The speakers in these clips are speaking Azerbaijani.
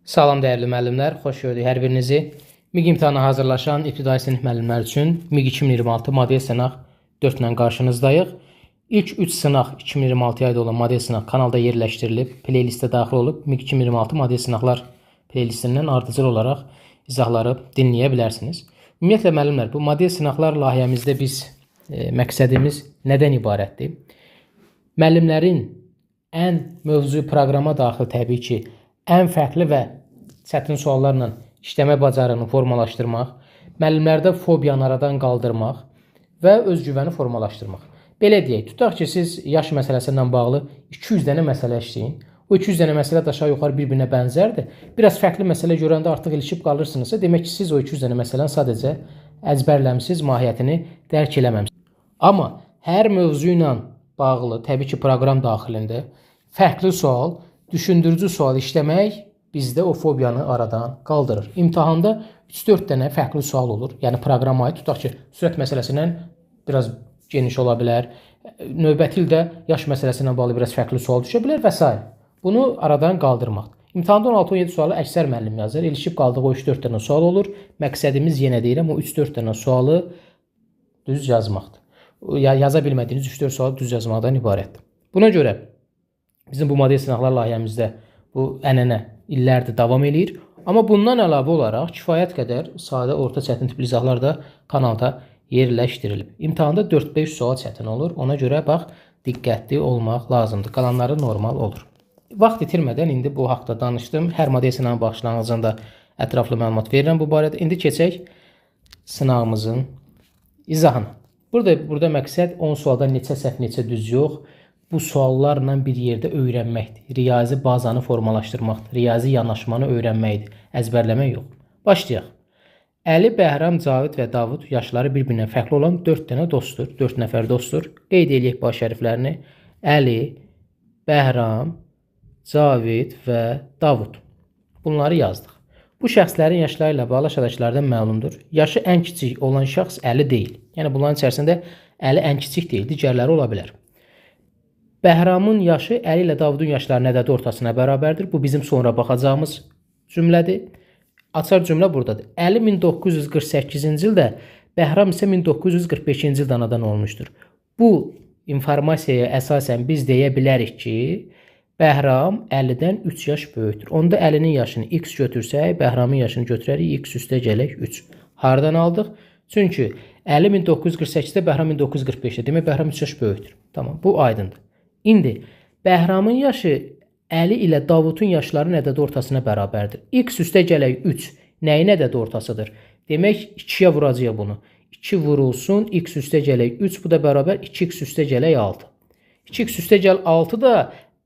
Salam dəyərli müəllimlər, xoş gördük hər birinizi. MİQ imtahana hazırlaşan ibtidai sinif müəllimlər üçün MİQ 2026 model sınaq 4 ilə qarşınızdayıq. İlk 3 sınaq 2026-ya aid olan model sınaq kanalda yerləşdirilib, playlistə daxil olub MİQ 2026 model sınaqlar playlistindən ardıcıl olaraq izahları dinləyə bilərsiniz. Ümumiyyətlə müəllimlər, bu model sınaqlar layihəmizdə biz məqsədimiz nədən ibarətdir? Müəllimlərin ən mövzu proqrama daxil təbii ki, ən fərqli və çətin suallarla işləmə bacarığını formalaşdırmaq, müəllimlərdə fobiyanı aradan qaldırmaq və özgüvəni formalaşdırmaq. Belə deyək, tutaq ki, siz yaş məsələsi ilə bağlı 200 dənə məsələ işləyin. O 200 dənə məsələ də aşağı yuxarı bir-birinə bənzərdir. Biraz fərqli məsələ görəndə artıq ilişib qalırsınızsa, demək ki, siz o 200 dənə məsələni sadəcə əzbərləmisiniz, mahiyyətini dərk eləməmisiniz. Amma hər mövzu ilə bağlı, təbii ki, proqram daxilində fərqli sual, düşündürücü sual işləmək bizdə o fobiyanı aradan qaldırır. İmtahanda 3-4 dənə fərqli sual olur. Yəni proqrama aid, tutaq ki, sürət məsələsindən biraz geniş ola bilər. Növbəti ildə yaş məsələsi ilə bağlı biraz fərqli sual düşə bilər və s. Bunu aradan qaldırmaq. İmtahanda 16-17 sualı əksər müəllim yazır. İlişib qaldığı o 3-4 dənə sual olur. Məqsədimiz yenə deyirəm, o 3-4 dənə sualı düz yazmaqdır. Yaza bilmədiyiniz 3-4 sualı düz yazmaqdan ibarətdir. Buna görə bizim bu model sınaqlar layihəmizdə bu ənənə illərdir davam eləyir. Amma bundan əlavə olaraq kifayət qədər sadə, orta çətin tipli izahlar da kanalda yerləşdirilib. İmtahanda 4-5 sual çətin olur. Ona görə bax, diqqətli olmaq lazımdır. Qalanları normal olur. Vaxt itirmədən indi bu haqda danışdım. Hər model sınağın başlanğıcında ətraflı məlumat verirəm bu barədə. İndi keçək sınağımızın izahına. Burada məqsəd 10 sualda neçə səhv, neçə düz yox. Bu suallarla bir yerdə öyrənməkdir. Riyazi bazanı formalaşdırmaqdır. Riyazi yanaşmanı öyrənməkdir. Əzbərləmək yox. Başlayaq. Əli, Bəhram, Cavid və Davud yaşları bir-birindən fərqli olan 4 dənə dostdur. 4 nəfər dostdur. Qeyd eləyək baş hərflərini. Əli, Bəhram, Cavid və Davud. Bunları yazdıq. Bu şəxslərin yaşları ilə bağlı aşağıdakılardan məlumdur. Yaşı ən kiçik olan şəxs Əli deyil. Yəni bunların içərisində Əli ən kiçik deyil, digərləri ola bilər. Bəhramın yaşı Əli ilə Davudun yaşlarının ədədi ortasına bərabərdir. Bu bizim sonra baxacağımız cümlədir. Açar cümlə buradadır. Əli 1948-ci ildə, Bəhram isə 1945-ci ildə anadan olmuşdur. Bu informasiyaya əsasən biz deyə bilərik ki, Bəhram Əlidən 3 yaş böyükdür. Onda Əlinin yaşını x götürsək, Bəhramın yaşını götürərik, x üstə gələk 3. Hardan aldıq? Çünki Əli 1948-də, Bəhram 1945-də. Demək, Bəhram 3 yaş böyükdür. Tamam, bu aydındır. İndi Bəhramın yaşı Əli ilə Davudun yaşlarının ədədi ortasına bərabərdir. X üstə gələk 3. Nəyin ədədi ortasıdır? Demək, 2-yə vuracaq bunu. 2 vurulsun, x üstə gələk 3. Bu da bərabər 2x üstə gələk 6. 2x üstə gəl 6 da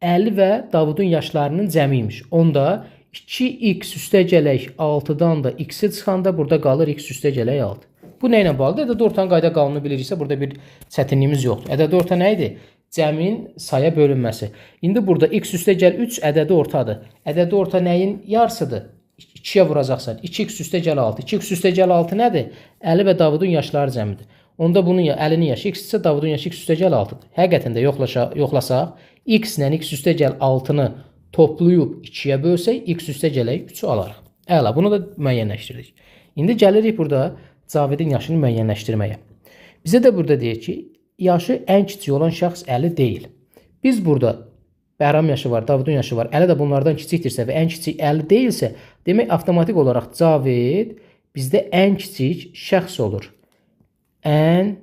Əli və Davudun yaşlarının cəmiymiş. Onda 2x üstə gələk 6-dan da x-i çıxanda burada qalır x üstə gələk 6. Bu nə ilə bağlıdır? Ədədi ortanın qayda qanunu biliriksə, burada bir çətinliyimiz yoxdur. Ədədi orta nə idi? Cəmin saya bölünməsi. İndi burada x üstə gəl 3 ədədi ortadır. Ədədi orta nəyin yarısıdır? 2-yə vuracaqsan. 2x üstə gəl 6. 2x üstə gəl 6 nədir? Əli və Davudun yaşları cəmidir. Onda bunun Əlinin yaşı x isə Davudun yaşı x üstə gəl 6-dır. Həqiqətən də yoxlasaq, x ilə x üstə gəl 6-nı toplayıb 2-yə bölsək, x üstə gələk 3-ü alarıq. Əla, bunu da müəyyənləşdirdik. İndi gəlirik burada Cavidin yaşını müəyyənləşdirməyə. Bizə də burada deyir ki, yaşı ən kiçik olan şəxs Əli deyil. Biz burada Bəhram yaşı var, Davudun yaşı var, Əli də bunlardan kiçikdirsə və ən kiçik Əli deyilsə, demək avtomatik olaraq Cavid bizdə ən kiçik şəxs olur. Ən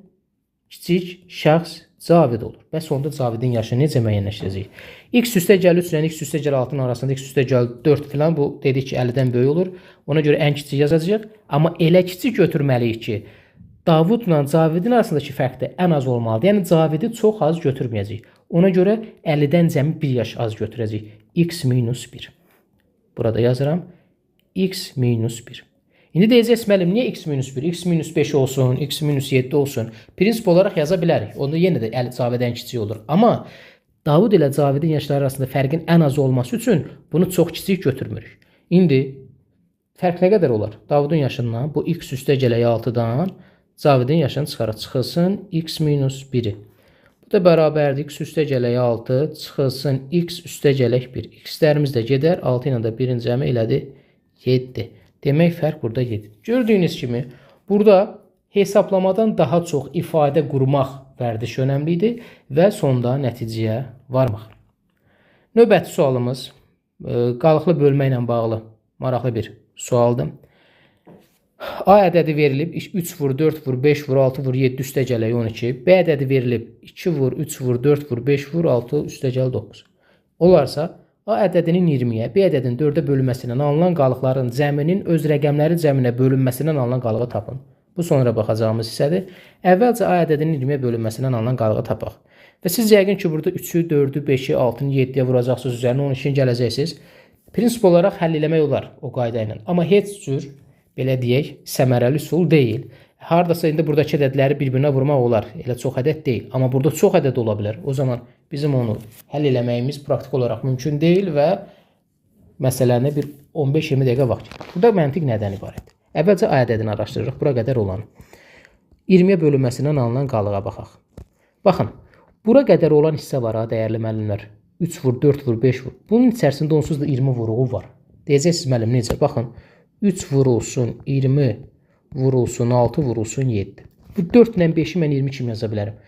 kiçik şəxs Cavid olur. Və sonda Cavidin yaşını necə müəyyənləşdirəcəyik? X üstə gəl 3 ilə x üstə gəl 6-nın arasında x üstə gəl 4 filan, bu dedik ki, 50-dən böyük olur. Ona görə ən kiçik yazacağıq. Amma elə kiçik götürməliyik ki, Davudla Cavidin arasındakı fərq də ən az olmalıdır. Yəni Cavidi çox az götürməyəcəyik. Ona görə 50-dən cəmi 1 yaş az götürəcəyik. X minus 1. Burada yazıram. X minus 1. İndi deyəcəyiz, müəllim, niyə x minus 1, x minus 5 olsun, x minus 7 olsun? Prinsip olaraq yaza bilərik. Onda yenə də Caviddən kiçik olur. Amma Davud ilə Cavidin yaşları arasında fərqin ən az olması üçün bunu çox kiçik götürmürük. İndi fərq nə qədər olar? Davudun yaşından bu x üstə gələk 6-dan Cavidin yaşını çıxaraq çıxılsın x minus 1-i. Bu da bərabərdir. X üstə gələk 6 çıxılsın x üstə gələk 1. X-lərimiz də gedər. 6 ilə də 1-in cəmi elədi 7. Demək fərq burada 7. Gördüyünüz kimi burada hesablamadan daha çox ifadə qurmaq vərdiş önəmlidir və sonda nəticəyə varmaq. Növbəti sualımız qalıqlı bölmə ilə bağlı maraqlı bir sualdır. A ədədi verilib 3 vur, 4 vur, 5 vur, 6 vur, 7 üstə gələk 12. B ədədi verilib 2 vur, 3 vur, 4 vur, 5 vur, 6 üstə gəl 9. Olarsa A ədədinin 20-yə, B ədədinin 4-ə bölünməsindən alınan qalıqların cəminin öz rəqəmləri cəminə bölünməsindən alınan qalığı tapın. Bu sonra baxacağımız hissədir. Əvvəlcə A ədədinin 20-yə bölünməsindən alınan qalığı tapaq. Və siz yəqin ki, burada 3-ü, 4-ü, 5-i, 6-nı 7-yə vuracaqsınız, üzərinə 12-ni gələcəksiniz. Prinsip olaraq həll eləmək olar o qayda ilə. Amma heç cür, belə deyək, səmərəli üsul deyil. Hardasa indi buradakı ədədləri bir-birinə vurmaq olar. Elə çox ədəd deyil. Amma burada çox ədəd ola bilər. O zaman bizim onu həll eləməyimiz praktik olaraq mümkün deyil və məsələni bir 15-20 dəqiqə vaxt gəlir. Burada məntiq nədən ibarətdir? Əvvəlcə A ədədini araşdırırıq. Bura qədər olan 20-yə bölünməsindən alınan qalığa baxaq. Baxın, bura qədər olan hissə var ha, dəyərli müəllimlər. 3 vur, 4 vur, 5 vur. Bunun içərisində onsuz da 20 vuruğu var. Deyəcəksiniz müəllim necə? Baxın, 3 vurulsun 20 vurulsun 6 vurulsun 7. Bu 4 ilə 5-i mən 20 kimi yaza bilərəm.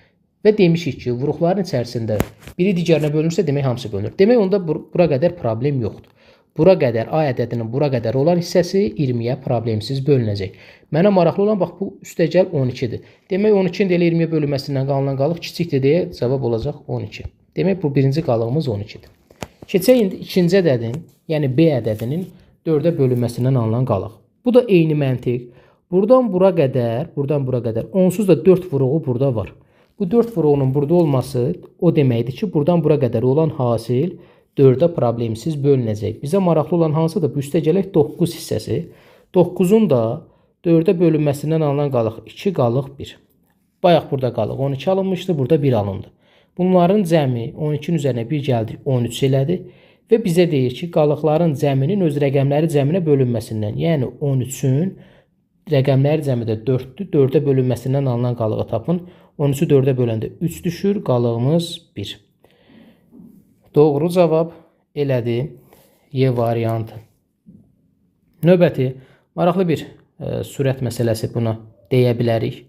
Və demişik ki, vuruqların içərisində biri digərinə bölünürsə, demək hamısı bölünür. Demək onda bura qədər problem yoxdur. Bura qədər A ədədinin bura qədər olan hissəsi 20-yə problemsiz bölünəcək. Mənə maraqlı olan bax bu üstəgəl 12-dir. Demək 12-nin də elə 20-yə bölünməsindən qalınan qalıq kiçikdir deyə cavab olacaq 12. Demək bu birinci qalığımız 12-dir. Keçək indi ikinci ədədin, yəni B ədədinin 4-ə bölünməsindən alınan qalıq. Bu da eyni məntiq. Buradan bura qədər, onsuz da 4 vuruğu burada var. Bu 4 vuruğunun burada olması o deməkdir ki, buradan bura qədər olan hasil 4-ə problemsiz bölünəcək. Bizə maraqlı olan hansıdır? Bu üstə gələk 9 hissəsi. 9-un da 4-ə bölünməsindən alınan qalıq 2, qalıq 1. Bayaq burada qalıq 12 alınmışdı, burada 1 alındı. Bunların cəmi 12-nin üzərinə 1 gəldi, 13 elədi. Və bizə deyir ki, qalıqların cəminin öz rəqəmləri cəminə bölünməsindən, yəni 13-ün rəqəmləri cəmi də 4-dür. 4-ə bölünməsindən alınan qalığı tapın. 13-ü 4-ə böləndə 3 düşür, qalığımız 1. Doğru cavab elədi Y variantı. Növbəti maraqlı bir sürət məsələsi buna deyə bilərik.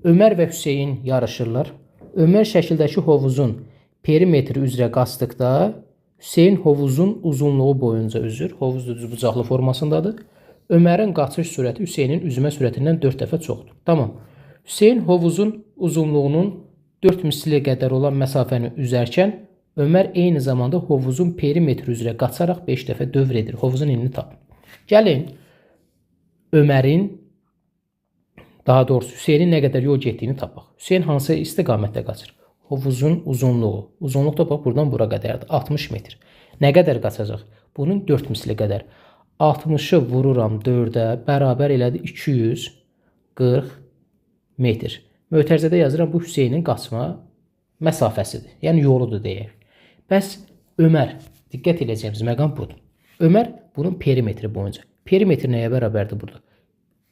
Ömər və Hüseyin yarışırlar. Ömər şəkildəki hovuzun perimetri üzrə qaçdıqda Hüseyin hovuzun uzunluğu boyunca üzür. Hovuz da düzbucaqlı formasındadır. Ömərin qaçış sürəti Hüseynin üzmə sürətindən 4 dəfə çoxdur. Tamam. Hüseyin hovuzun uzunluğunun 4 misli qədər olan məsafəni üzərkən Ömər eyni zamanda hovuzun perimetri üzrə qaçaraq 5 dəfə dövr edir. Hovuzun enini tapın. Gəlin Ömərin, daha doğrusu Hüseynin nə qədər yol getdiyini tapaq. Hüseyin hansı istiqamətdə qaçır? Hovuzun uzunluğu. Uzunluq da bax buradan bura qədərdir. 60 metr. Nə qədər qaçacaq? Bunun 4 misli qədər. 60-ı vururam 4-ə bərabər elədi 240 metr. Mötərizədə yazıram bu Hüseynin qaçma məsafəsidir. Yəni yoludur deyək. Bəs Ömər, diqqət edəcəyimiz məqam budur. Ömər bunun perimetri boyunca. Perimetr nəyə bərabərdir burada?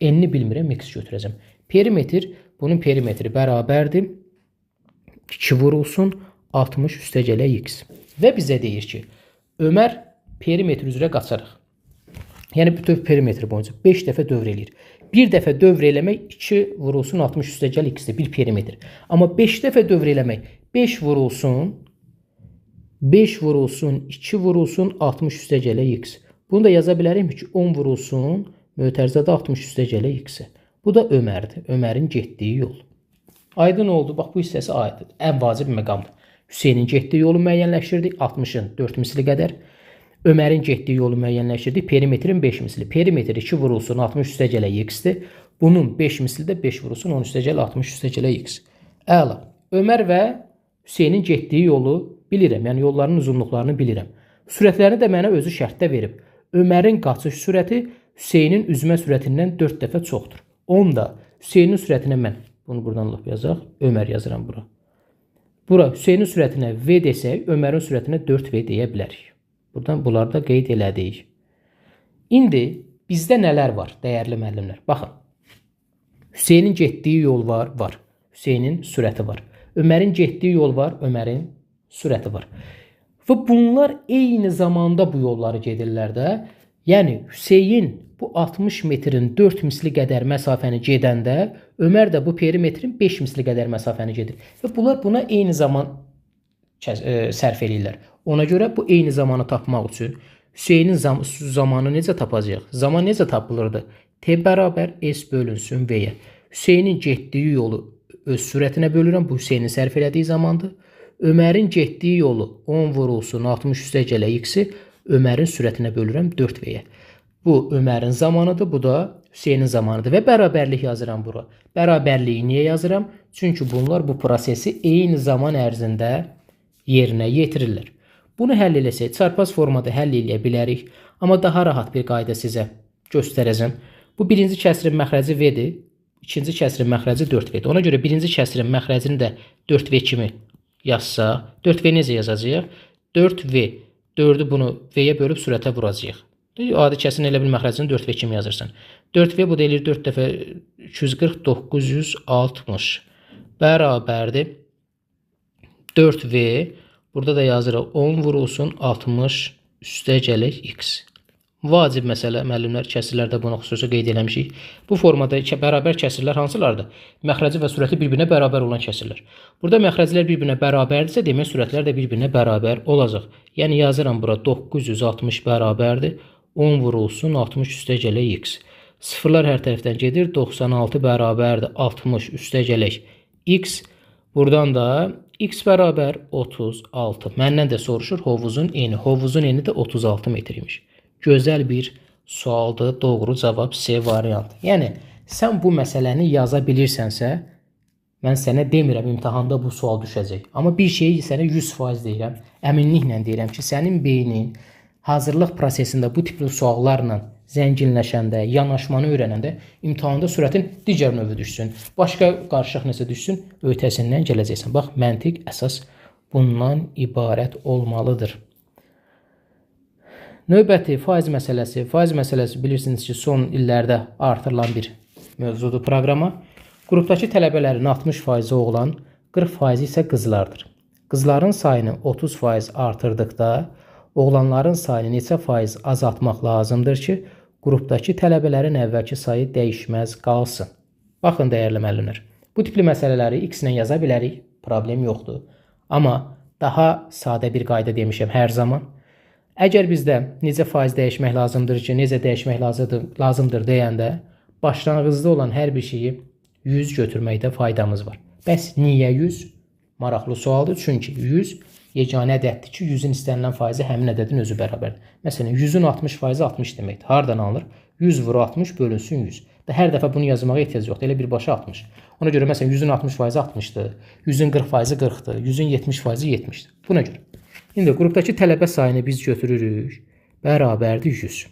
Enini bilmirəm, x götürəcəm. Perimetr, bunun perimetri bərabərdir 2 vurulsun 60 üstə gələk x. Və bizə deyir ki, Ömər perimetr üzrə qaçaraq. Yəni bütöv perimetri boyunca 5 dəfə dövr eləyir. Bir dəfə dövr eləmək 2 vurulsun 60 üstə gəl x-dir, bir perimetr. Amma 5 dəfə dövr eləmək 5 vurulsun 2 vurulsun 60 üstə gələk x. Bunu da yaza bilərim ki, 10 vurulsun mötərizədə 60 üstə gələk x-ə. Bu da Ömərdir. Ömərin getdiyi yol. Aydın oldu. Bax, bu hissəsi aydın. Ən vacib məqamdır. Hüseynin getdiyi yolu müəyyənləşdirdik. 60-ın 4 misli qədər. Ömərin getdiyi yolu müəyyənləşdirdik. Perimetrin 5 misli. Perimetr 2 vurulsun 60 üstə gələk x-dir. Bunun 5 misli də 5 vurulsun 10 üstə gəl 60 üstə gələk x. Əla. Ömər və Hüseynin getdiyi yolu bilirəm. Yəni yolların uzunluqlarını bilirəm. Sürətlərini də mənə özü şərtdə verib. Ömərin qaçış sürəti Hüseynin üzmə sürətindən 4 dəfə çoxdur. Onda Hüseynin sürətinə mən, bunu buradan laf yazaq, Ömər yazıram bura. Bura Hüseynin sürətinə V desək, Ömərin sürətinə 4V deyə bilərik. Buradan bunları da qeyd elədik. İndi bizdə nələr var, dəyərli müəllimlər? Baxın, Hüseynin getdiyi yol var. Hüseynin sürəti var. Ömərin getdiyi yol var, Ömərin sürəti var. Və bunlar eyni zamanda bu yolları gedirlər də. Yəni Hüseyn bu 60 metrin 4 misli qədər məsafəni gedəndə Ömər də bu perimetrin 5 misli qədər məsafəni gedir. Və bunlar buna eyni zaman sərf eləyirlər. Ona görə bu eyni zamanı tapmaq üçün Hüseynin zamanı necə tapacağıq? Zaman necə tapılırdı? T bərabər S bölünsün V-yə. Hüseynin getdiyi yolu öz sürətinə bölürəm. Bu Hüseynin sərf elədiyi zamandır. Ömərin getdiyi yolu 10 vurulsun 60 üstə gələ x-i Ömərin sürətinə bölürəm 4V-yə. Bu Ömərin zamanıdır, bu da Hüseynin zamanıdır və bərabərlik yazıram bura. Bərabərliyi niyə yazıram? Çünki bunlar bu prosesi eyni zaman ərzində yerinə yetirirlər. Bunu həll eləsək, çarpaz formada həll eləyə bilərik. Amma daha rahat bir qayda sizə göstərəcəm. Bu birinci kəsrin məxrəci V-dir. İkinci kəsrin məxrəci 4V-dir. Ona görə birinci kəsrin məxrəcini də 4V kimi yazsaq, 4V necə yazacağıq? 4V, 4-ü bunu V-yə bölüb sürətə vuracağıq. Adi kəsin elə bil məxrəcini 4V kimi yazırsan. 4V bu da eləyir 4 dəfə 240, 960 bərabərdir. 4V, burada da yazırıq 10 vurulsun 60 üstə gələk x. Vacib məsələ, müəllimlər kəsirlərdə bunu xüsusi qeyd eləmişik. Bu formada bərabər kəsirlər hansılardır? Məxrəci və sürəti bir-birinə bərabər olan kəsirlər. Burada məxrəcilər bir-birinə bərabərdirsə, demək sürətlər də bir-birinə bərabər olacaq. Yəni yazıram bura 960 bərabərdir. 10 vurulsun 60 üstə gələk x. Sıfırlar hər tərəfdən gedir. 96 bərabərdir 60 üstə gələk x. Buradan da x bərabər 36. Məndən də soruşur hovuzun eni. Hovuzun eni də 36 metr imiş. Gözəl bir sualdır. Doğru cavab C variantı. Yəni, sən bu məsələni yaza bilirsənsə, mən sənə demirəm imtahanda bu sual düşəcək. Amma bir şeyi sənə 100% deyirəm. Əminliklə deyirəm ki, sənin beynin hazırlıq prosesində bu tipli suallarla zənginləşəndə, yanaşmanı öyrənəndə imtahanda sürətin digər növü düşsün. Başqa qarışıq nəsə düşsün, ötəsindən gələcəksən. Bax, məntiq əsas bundan ibarət olmalıdır. Növbəti faiz məsələsi. Faiz məsələsi bilirsiniz ki, son illərdə artırılan bir mövzudur proqrama. Qrupdakı tələbələrin 60% oğlan, 40% isə qızlardır. Qızların sayını 30% artırdıqda, oğlanların sayını neçə faiz azaltmaq lazımdır ki, qrupdakı tələbələrin əvvəlki sayı dəyişməz qalsın. Baxın, dəyərli müəllimlər. Bu tipli məsələləri x ilə yaza bilərik, problem yoxdur. Amma daha sadə bir qayda demişəm hər zaman. Əgər bizdə necə faiz dəyişmək lazımdır ki, necə dəyişmək lazımdır deyəndə, başlanğıcda olan hər bir şeyi 100 götürməkdə faydamız var. Bəs niyə 100? Maraqlı sualdır. Çünki 100 yeganə ədəddir ki, 100-ün istənilən faizi həmin ədədin özü bərabərdir. Məsələn, 100-ün 60%-i 60 deməkdir. Hardan alınır? 100 vuru 60 bölünsün 100. Və hər dəfə bunu yazmağa ehtiyac yoxdur. Elə birbaşa 60. Ona görə məsələn 100-ün 60%-i 60-dır, 100-ün 40%-i 40-dır, 100-ün 70%-i 70-dir. Buna görə. İndi qrupdakı tələbə sayını biz götürürük. Bərabərdir 100.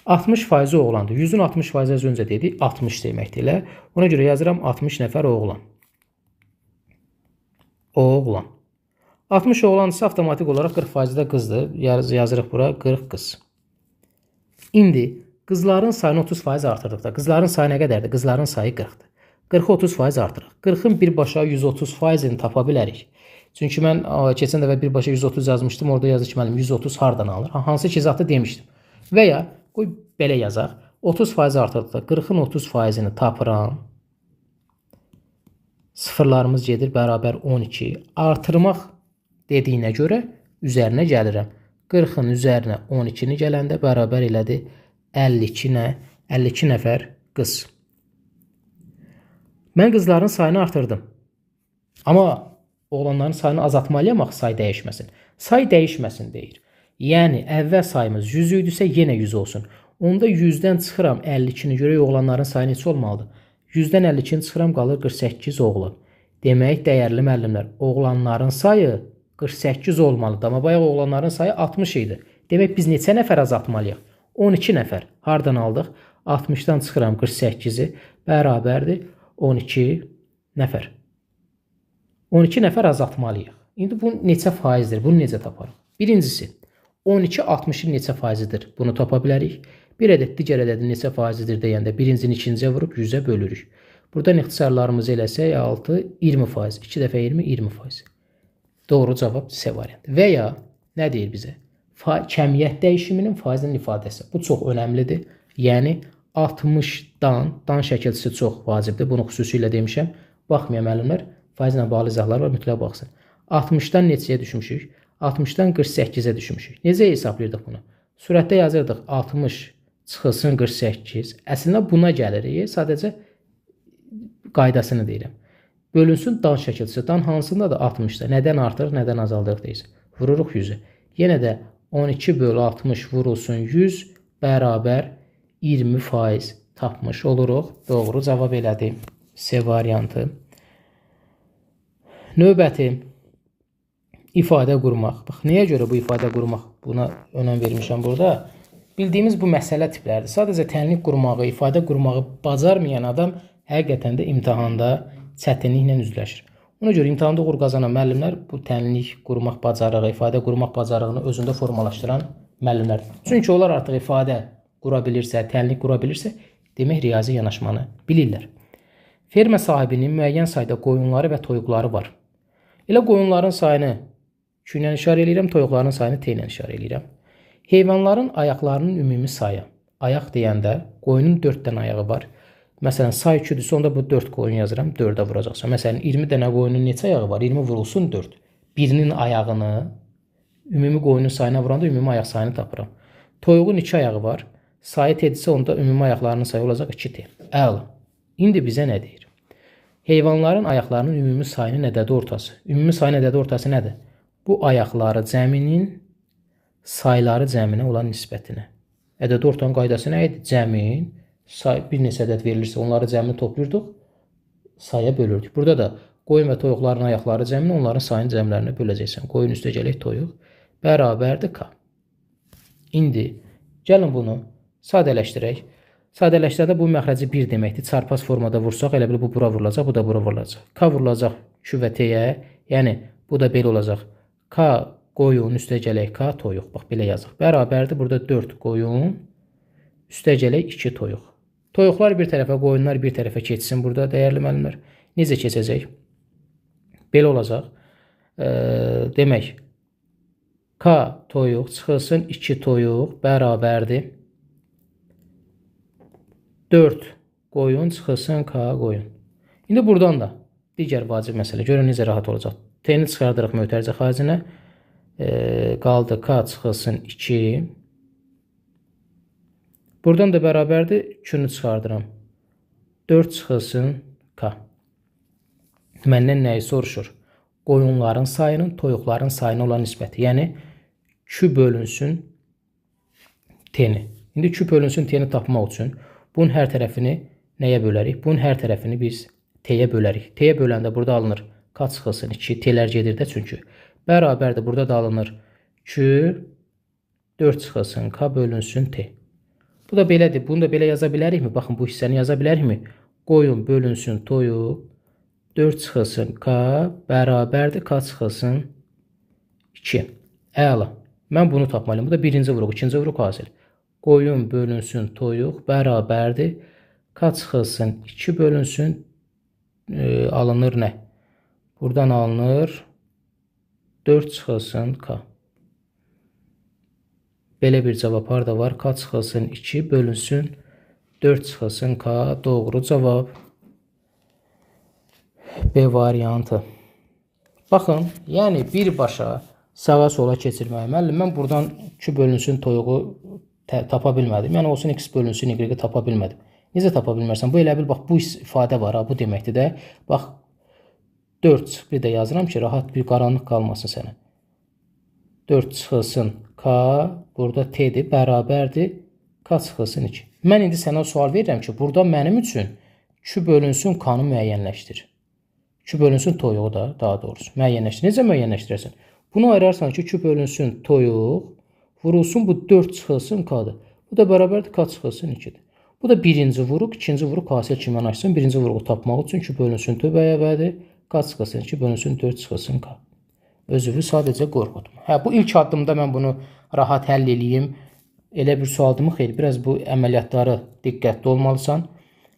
60% oğlandır. 100-ün 60%-i az öncə dedik, 60 deməkdir elə. Ona görə yazıram 60 nəfər oğlan. Oğlan. 60 oğlansa avtomatik olaraq 40% də qızdır. Yazırıq bura 40 qız. İndi qızların sayını 30% artırdıqda, qızların sayı nə qədərdir? Qızların sayı 40-dır. 40-ı 30% artırıq. 40-ın birbaşa 130%-ni tapa bilərik. Çünki mən keçən dəfə birbaşa 130 yazmışdım. Orada yazır ki, mənim 130 hardan alır? Hansı ki zatı demişdim. Və ya qoy belə yazaq. 30% artırdıqda 40-ın 30%-ni tapıram. Sıfırlarımız gedir bərabər 12. Artırmaq dediyinə görə üzərinə gəlirəm. 40-ın üzərinə 12-ni gələndə bərabər elədi 52 nəfər qız. Mən qızların sayını artırdım. Amma oğlanların sayını azaltmalıyam, axı say dəyişməsin. Say dəyişməsin deyir. Yəni, əvvəl sayımız 100 idisə yenə 100 olsun. Onda 100-dən çıxıram 52-ni görək oğlanların sayı neçə olmalıdır? 100-dən 52-ni çıxıram qalır 48 oğlan. Demək, dəyərli müəllimlər, oğlanların sayı 48 olmalıdır. Amma bayaq oğlanların sayı 60 idi. Demək, biz neçə nəfər azaltmalıyıq? 12 nəfər. Hardan aldıq? 60-dan çıxıram 48-i bərabərdir 12 nəfər. 12 nəfər azaltmalıyıq. İndi bu neçə faizdir? Bunu necə taparıq? Birincisi, 12 60-ın neçə faizidir? Bunu tapa bilərik. Bir ədəd digər ədədin neçə faizidir deyəndə birincini ikinciyə vurub 100-ə bölürük. Buradan ixtisarlarımızı eləsək 6, 20%. 2 dəfə 20, 20%. Doğru cavab C variantı. Və ya nə deyir bizə? Kəmiyyət dəyişiminin faizlə ifadəsi. Bu çox önəmlidir. Yəni 60-dan, dan şəkilçisi çox vacibdir. Bunu xüsusilə demişəm. Baxmayan müəllimlər faizlə bağlı izahlar var, mütləq baxsın. 60-dan neçəyə düşmüşük? 60-dan 48-ə düşmüşük. Necə hesablayırdıq bunu? Surətdə yazırdıq 60 çıxılsın 48. Əslində buna gəlirik. Sadəcə qaydasını deyirəm. Bölünsün dan şəkilçisi. Dan hansında da 60-da. Nədən artır, nədən azaldırıq deyirsə. Vururuq 100-ü. Yenə də 12 bölü 60 vurulsun 100 bərabər 20% tapmış oluruq. Doğru cavab elədim. C variantı. Növbəti ifadə qurmaq. Bax, nəyə görə bu ifadə qurmaq? Buna önəm vermişəm burada. Bildiyimiz bu məsələ tiplərdir. Sadəcə tənlik qurmağı, ifadə qurmağı bacarmayan adam həqiqətən də imtahanda çətinliklə üzləşir. Ona görə imtahanda uğur qazanan müəllimlər bu tənlik qurmaq bacarığı, ifadə qurmaq bacarığını özündə formalaşdıran müəllimlərdir. Çünki onlar artıq ifadə qura bilirsə, tənlik qura bilirsə, demək riyazi yanaşmanı bilirlər. Ferma sahibinin müəyyən sayda qoyunları və toyuqları var. Elə qoyunların sayını 2 ilə işarə edirəm, toyuqların sayını T ilə işarə edirəm. Heyvanların ayaqlarının ümumi sayı. Ayaq deyəndə qoyunun 4 dənə ayağı var. Məsələn, say 2-dürsə, onda bu 4 qoyun yazıram, 4-ə vuracaqsan. Məsələn, 20 dənə qoyunun neçə ayağı var? 20 vurulsun 4. Birinin ayağını ümumi qoyunun sayına vuranda ümumi ayaq sayını tapıram. Toyuğun 2 ayağı var. Sayı T-dirsə, onda ümumi ayaqlarının sayı olacaq 2T. Əla. İndi bizə nə deyir? Heyvanların ayaqlarının ümumi sayının ədədi ortası. Ümumi sayının ədədi ortası nədir? Bu ayaqları cəminin sayları cəminə olan nisbətinə. Ədədi ortanın qaydası nə idi? Cəmin bir neçə ədəd verilirsə, onları cəmini toplayırdıq, saya bölürdük. Burada da qoyun və toyuqların ayaqları cəmini, onların sayın cəmlərinə böləcəksən. Qoyun üstə gələk toyuq bərabərdir K. İndi gəlin bunu sadələşdirək. Sadələşdirəndə bu məxrəci 1 deməkdir. Çarpaz formada vursaq, elə bil bu bura vurulacaq, bu da bura vurulacaq. K vurulacaq Q və T-yə, yəni bu da belə olacaq. K qoyun üstə gələk K toyuq. Bax, belə yazaq. Bərabərdir. Burada 4 qoyun üstə gələk 2 toyuq. Toyuqlar bir tərəfə, qoyunlar bir tərəfə keçsin burada, dəyərli müəllimlər. Necə keçəcək? Belə olacaq. Demək, K toyuq çıxılsın 2 toyuq bərabərdir. 4 qoyun çıxılsın K qoyun. İndi buradan da digər vacib məsələ. Görün necə rahat olacaq. T-ni çıxardırıq mötərizə xaricinə. Qaldı K çıxılsın 2. Buradan da bərabərdir. 2-ni çıxardıram. 4 çıxılsın K. Məndən nəyi soruşur? Qoyunların sayının, toyuqların sayına olan nisbəti. Yəni, Q bölünsün T-ni. İndi Q bölünsün T-ni tapmaq üçün bunun hər tərəfini nəyə bölərik? Bunun hər tərəfini biz T-yə bölərik. T-yə böləndə burada alınır K çıxılsın 2. T-lər gedir də çünki. Bərabərdir. Burada da alınır Q 4 çıxılsın K bölünsün T. Bu da belədir. Bunu da belə yaza bilərikmi? Baxın, bu hissəni yaza bilərikmi? Qoyun bölünsün toyuq 4 çıxılsın K bərabərdir K çıxılsın 2. Əla. Mən bunu tapmalıyım. Bu da birinci vuruq, ikinci vuruq hasil. Qoyun bölünsün toyuq bərabərdir. K çıxılsın 2 bölünsün alınır nə? Buradan alınır 4 çıxılsın K. Belə bir cavab harada var? K çıxılsın 2 bölünsün 4 çıxılsın K. Doğru cavab B variantı. Baxın, yəni birbaşa sağa sola keçirməyi. Müəllim, mən buradan 2 bölünsün toyuğu tapa bilmədim. Yəni olsun x bölünsün y-i tapa bilmədim. Necə tapa bilmərsən? Bu elə bil, bax, bu ifadə var, bu deməkdir də. Bax, 4 bir də yazıram ki, rahat bir qaranlıq qalmasın sənə. 4 çıxılsın K, burada T-dir, bərabərdir, K çıxılsın 2. Mən indi sənə sual verirəm ki, burada mənim üçün Q bölünsün K-nı müəyyənləşdir. Q bölünsün toyuğu da, daha doğrusu, müəyyənləşdir. Necə müəyyənləşdirərsən? Bunu ayırarsan ki, Q bölünsün toyuq, vurulsun, bu 4 çıxılsın K-dır. Bu da bərabərdir, K çıxılsın 2-dir. Bu da birinci vuruq, ikinci vuruq hasil kimdən açsın. Birinci vuruqu tapmaq üçün Q bölünsün töbəyə K çıxılsın 2 bölünsün 4 çıxılsın K. Özünü sadəcə qorxutma. Hə, bu ilk addımda mən bunu rahat həll eləyim. Elə bir sualdımı xeyr, biraz bu əməliyyatları diqqətli olmalısan.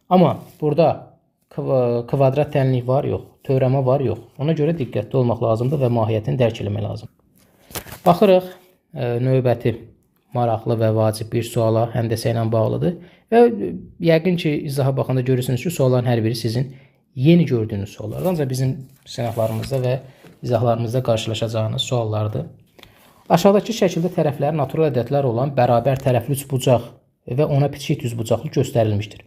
Amma burada kvadrat tənlik var, yox. Teorema var, yox. Ona görə diqqətli olmaq lazımdır və mahiyyətini dərk etmək lazımdır. Baxırıq növbəti maraqlı və vacib bir suala həndəsə ilə bağlıdır. Və yəqin ki, izaha baxanda görürsünüz ki, sualların hər biri sizin yeni gördüyünüz suallardır. Ancaq bizim sınaqlarımızda və izahlarımızda qarşılaşacağınız suallardır. Aşağıdakı şəkildə tərəfləri natural ədədlər olan bərabər tərəfli üçbucaq və ona bitişik düzbucaqlı göstərilmişdir.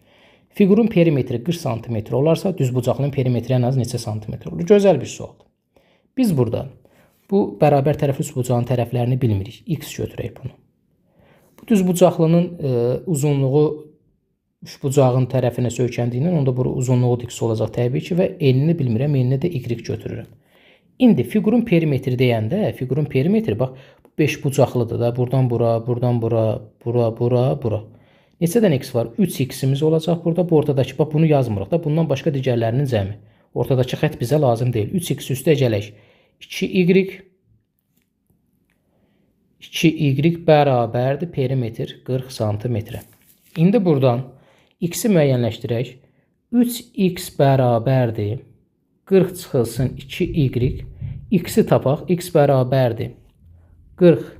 Fiqurun perimetri 40 cm olarsa, düzbucaqlının perimetri ən az neçə santimetr olur? Gözəl bir sualdır. Biz burada bu bərabər tərəfli üçbucağın tərəflərini bilmirik. X götürək bunu. Bu düzbucaqlının uzunluğu üçbucağın tərəfinə söykəndiyindən onda bura uzunluğu x olacaq təbii ki və enini bilmirəm, eninə də y götürürəm. İndi fiqurun perimetri deyəndə, fiqurun perimetri bax 5 bucaqlıdır da. Buradan bura, buradan bura, bura. Neçə dənə x var? 3x-imiz olacaq burada. Bu ortadakı, bax bunu yazmırıq da. Bundan başqa digərlərinin cəmi. Ortadakı xətt bizə lazım deyil. 3x üstə gələk. 2y bərabərdir perimetr 40 cm. İndi buradan x-i müəyyənləşdirək. 3x bərabərdir 40 çıxılsın 2y. X-i tapaq. X bərabərdir 40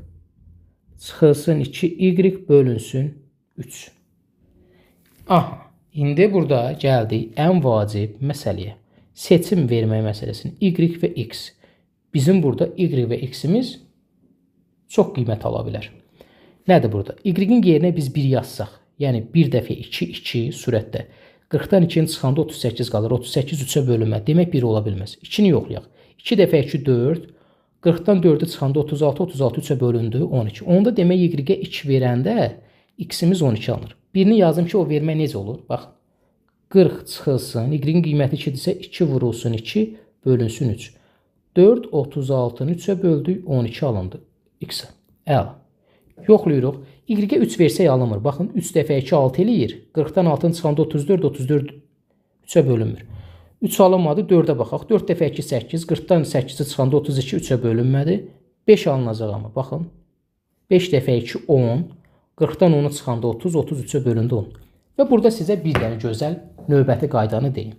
çıxılsın 2y bölünsün 3. Aha, indi burada gəldik ən vacib məsələyə. Seçim vermək məsələsini. Y və x. Bizim burada y və x-imiz çox qiymət ala bilər. Nədir burada? Y-in yerinə biz 1 yazsaq, yəni 1 dəfə 2 sürətdə. 40-dan 2-nin çıxanda 38 qalır. 38 3-ə bölünmə. Demək 1 ola bilməz. 2-ni yoxlayaq. 2 dəfə 2 4. 40-dan 4-ü çıxanda 36. 36 3-ə bölündü 12. Onda demək y-ə 2 verəndə x-imiz 12 alınır. Birini yazdım ki, o vermək necə olur? Bax, 40 çıxılsın. Y-in qiyməti 2-dirsə 2 vurulsun 2 bölünsün 3. 4 36-nı 3-ə böldük 12 alındı x-ə. Əla. Yoxlayırıq. Y-ə 3 versək alınmır. Baxın 3 dəfə 2 6 eləyir. 40-dan 6-nın çıxanda 34 3-ə bölünmür. 3 alınmadı. 4-ə baxaq. 4 dəfə 2 8. 40-dan 8-i çıxanda 32 3-ə bölünmədi. 5 alınacaq amma. Baxın. 5 dəfə 2 10. 40-dan 10-u çıxanda 30, 33-ə bölündü 10. Və burada sizə bir dənə gözəl növbəti qaydanı deyim.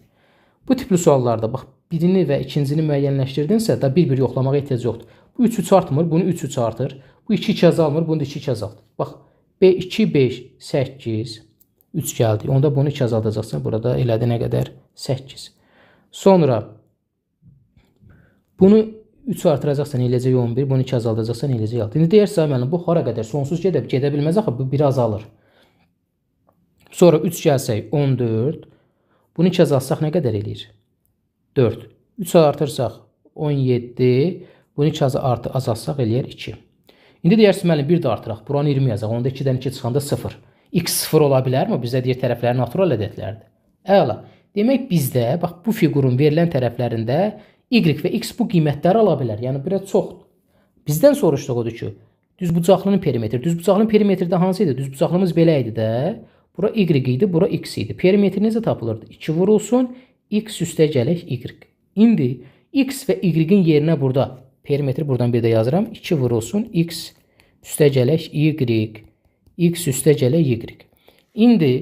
Bu tipli suallarda bax, birini və ikincini müəyyənləşdirdinsə, da bir-bir yoxlamağa ehtiyac yoxdur. Bu 3 artmır, bunu 3 artır. Bu 2 azalmır, bunu da 2 azaltır. Bax, 2, 5, 8, 3 gəldi. Onda bunu 2 azaldacaqsan, burada elədi nə qədər? 8. Sonra bunu 3 artıracaqsan eləcək 11, bunu 2 azaldacaqsan eləcək 6. İndi deyərsən, müəllim, bu hara qədər sonsuz gedə bilməz axı, bu 1 azalır. Sonra 3 gəlsək 14, bunu 2 azalsaq nə qədər eləyir? 4. 3 artırsaq 17, bunu 2 azalsaq eləyər 2. İndi deyərsən, müəllim, bir də artıraq, buranı 20 yazaq, onda 2-dən 2 çıxanda 0. X 0 ola bilərmi? Bizdə deyir tərəfləri natural ədədlərdir. Əla. Demək bizdə, bax, bu fiqurun verilən tərəflərində y və x bu qiymətləri ala bilər. Yəni, biraz çoxdur. Bizdən soruşduq odur ki, düzbucaqlının perimetri. Düzbucaqlının perimetri də hansı idi? Düzbucaqlımız belə idi də. Bura y idi, bura x idi. Perimetri necə tapılırdı? 2 vurulsun, x üstə gələk y. İndi x və y-in yerinə burada, perimetri buradan bir də yazıram. 2 vurulsun, x üstə gələk y, x üstə gələk y. İndi,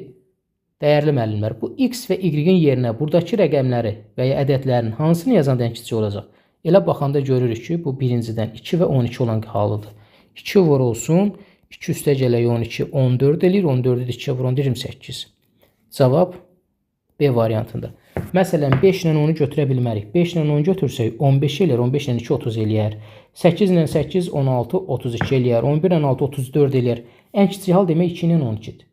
dəyərli müəllimlər, bu x və y-in yerinə buradakı rəqəmləri və ya ədədlərin hansını yazanda ən kiçik olacaq? Elə baxanda görürük ki, bu birincidən 2 və 12 olan halıdır. 2 vurulsun, 2 üstə gələk 12, 14 eləyir, 14-ü 2-yə vuran 28. Cavab B variantında. Məsələn, 5 ilə 10-u götürə bilmərik. 5 ilə 10-u götürsək 15 eləyər, 15 ilə 2 30 eləyər. 8 ilə 8 16 32 eləyər, 11 ilə 6 34 eləyər. Ən kiçik hal demək 2 ilə 12-dir.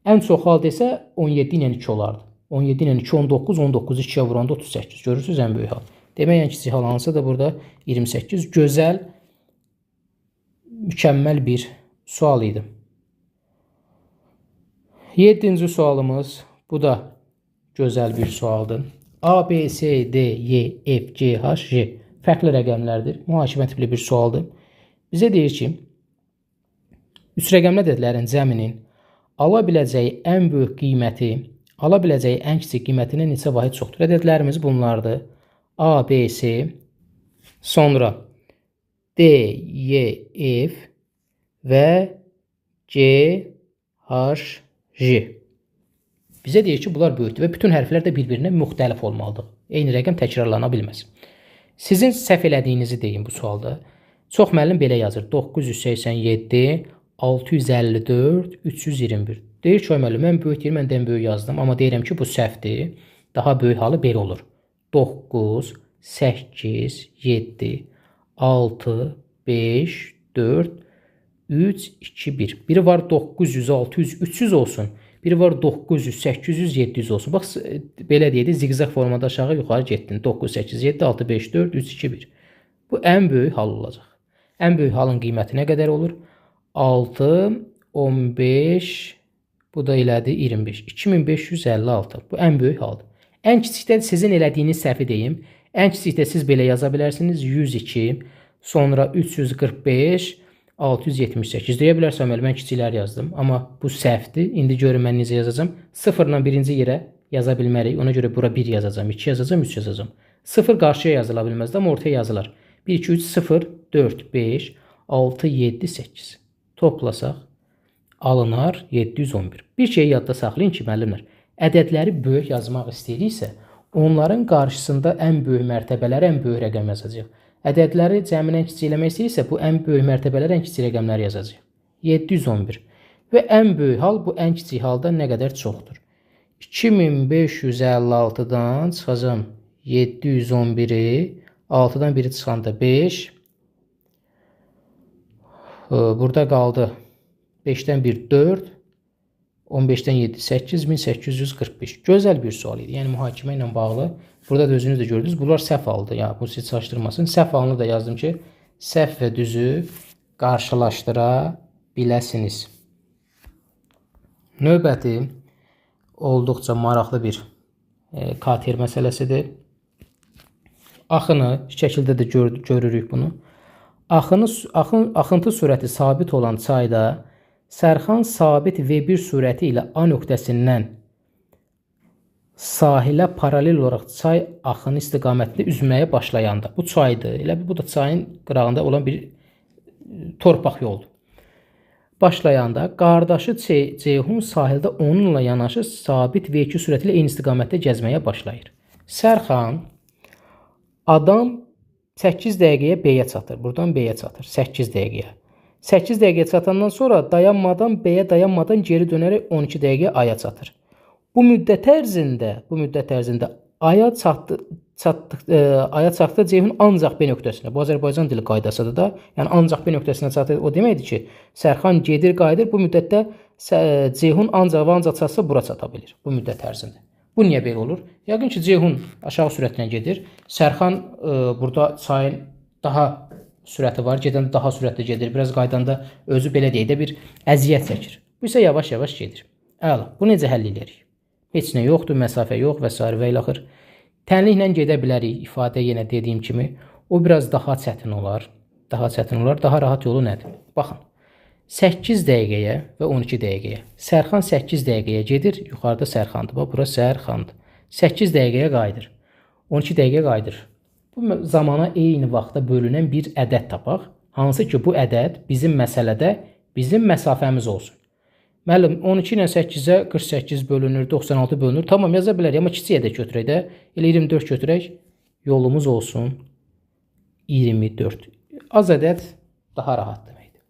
Ən çox hal desə 17 ilə 2 olardı. 17 ilə 2 19, 19-u 2-yə vuranda 38. Görürsünüz ən böyük hal. Demək ən kiçik hal hansı da burada 28. Gözəl, mükəmməl bir sual idi. 7-ci sualımız, bu da gözəl bir sualdır. A, B, C, D, Y, F, G, H, J fərqli rəqəmlərdir. Mühakimə tipli bir sualdır. Bizə deyir ki, 3 rəqəmli ədədlərin cəminin ala biləcəyi ən böyük qiyməti, ala biləcəyi ən kiçik qiymətinə neçə vahid çoxdur? Ədədlərimiz bunlardır. A, B, C, sonra D, Y, F və G, H, J. Bizə deyir ki, bunlar böyükdür və bütün hərflər də bir-birinə müxtəlif olmalıdır. Eyni rəqəm təkrarlana bilməz. Sizin səhv elədiyinizi deyin bu sualda. Çox müəllim belə yazır. 987, 654, 321. Deyir ki, müəllim, mən böyük deyir, mən dən böyük yazdım. Amma deyirəm ki, bu səhvdir. Daha böyük halı belə olur. 9, 8, 7, 6, 5, 4, 3, 2, 1. Biri var 900, 600, 300 olsun. Biri var 900, 800, 700 olsun. Bax, belə deyildi, zigzag formada aşağı yuxarı getdin. 9, 8, 7, 6, 5, 4, 3, 2, 1. Bu ən böyük hal olacaq. Ən böyük halın qiyməti nə qədər olur? 6, 15, bu da elədi 25. 2556. Bu ən böyük haldır. Ən kiçikdə sizin elədiyiniz səhvi deyim. Ən kiçikdə siz belə yaza bilərsiniz. 102, sonra 345, 678. Deyə bilərsən, mən kiçiklər yazdım. Amma bu səhvdir. İndi görün mən necə yazacağım. 0-la birinci yerə yaza bilmərik. Ona görə bura 1 yazacağım, 2 yazacağım, 3 yazacağım. 0 qarşıya yazıla bilməzdi, amma ortaya yazılar. 1, 2, 3, 0, 4, 5, 6, 7, 8. Toplasaq alınar 711. Bir şeyi yadda saxlayın ki, müəllimlər, ədədləri böyük yazmaq istəyiriksə, onların qarşısında ən böyük mərtəbələri, ən böyük rəqəm yazacaq. Ədədləri cəminə kiçik eləmək istəyirsə, bu ən böyük mərtəbələr, ən kiçik rəqəmləri yazacaq. 711. Və ən böyük hal bu ən kiçik halda nə qədər çoxdur? 2556-dan çıxacam 711-i, 6-dan biri çıxanda 5. Burada qaldı 5-dən 1, 4. 15-dən 7, 8845. Gözəl bir sual idi. Yəni, mühakimə ilə bağlı. Burada da özünüz də gördünüz. Bunlar səhv haldır. Yəni, bu sizi çaşdırmasın. Səhv halını da yazdım ki, səhv və düzü qarşılaşdıra biləsiniz. Növbəti olduqca maraqlı bir KTR məsələsidir. Axını şəkildə də görürük bunu. Axıntı sürəti sabit olan çayda Sərxan sabit V1 sürəti ilə A nöqtəsindən sahilə paralel olaraq çay axını istiqamətində üzməyə başlayanda, bu çaydır, elə bu da çayın qırağında olan bir torpaq yoldur. Başlayanda qardaşı Ceyhun sahildə onunla yanaşı sabit V2 sürəti ilə eyni istiqamətdə gəzməyə başlayır. Sərxan adam 8 dəqiqəyə B-yə çatır. Buradan B-yə çatır. 8 dəqiqəyə. 8 dəqiqəyə çatandan sonra dayanmadan B-yə dayanmadan geri dönərək 12 dəqiqəyə A-ya çatır. Bu müddət ərzində A-ya çatdıqda Ceyhun ancaq B nöqtəsinə, bu Azərbaycan dili qaydasıdır da, yəni ancaq B nöqtəsinə çatır. O deməkdir ki, Sərxan gedir, qayıdır. Bu müddətdə Ceyhun ancaq çatsa bura çata bilir bu müddət ərzində. Bu niyə belə olur? Yəqin ki, Ceyhun aşağı sürətlə gedir. Sərxan burada çayın daha sürəti var, gedəndə daha sürətlə gedir. Biraz qaydanda özü belə deyək də bir əziyyət çəkir. Bu isə yavaş-yavaş gedir. Əla, bu necə həll edirik? Heç nə yoxdur, məsafə yox və s. və ilaxır. Tənliklə gedə bilərik, ifadə yenə dediyim kimi. O biraz daha çətin olar. Daha rahat yolu nədir? Baxın, 8 dəqiqəyə və 12 dəqiqəyə. Sərxan 8 dəqiqəyə gedir, yuxarıda Sərxandır. Bax, bura Sərxandır. 8 dəqiqəyə qayıdır. 12 dəqiqəyə qayıdır. Bu zamana eyni vaxtda bölünən bir ədəd tapaq. Hansı ki, bu ədəd bizim məsələdə bizim məsafəmiz olsun. Müəllim, 12 ilə 8-ə 48 bölünür, 96 bölünür. Tamam, yaza bilərik, amma kiçiyə də götürək də. Elə 24 götürək, yolumuz olsun 24. Az ədəd daha rahat deməkdir.